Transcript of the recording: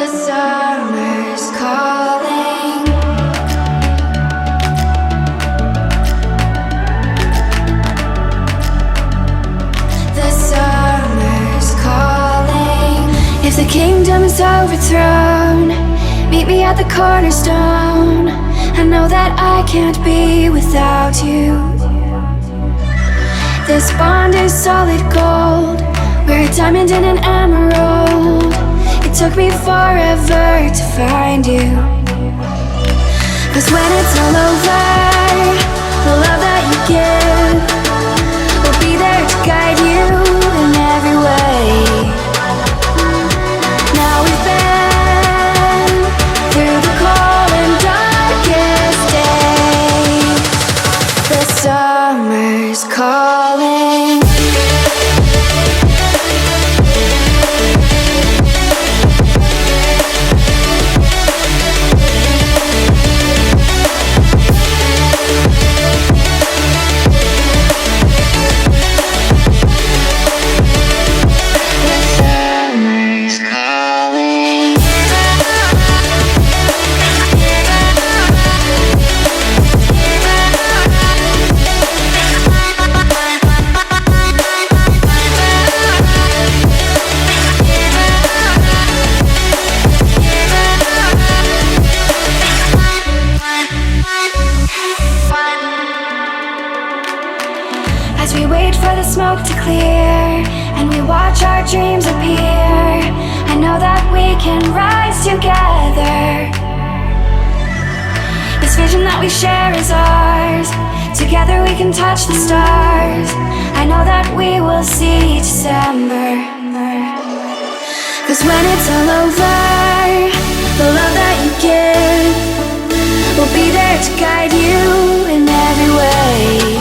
The summer's calling. The summer's calling. If the kingdom is overthrown, meet me at the cornerstone. I know that I can't be without you. This bond is solid gold. We're a diamond and an emerald. It took me forever to find you. 'Cause when it's all over, the love that you give will be there to guide you in every way. Now we've been through the cold and darkest days. The summer's calling. As we wait for the smoke to clear and we watch our dreams appear, I know that we can rise together. This vision that we share is ours. Together we can touch the stars. I know that we will see December. 'Cause when it's all over, the love that you give will be there to guide you in every way.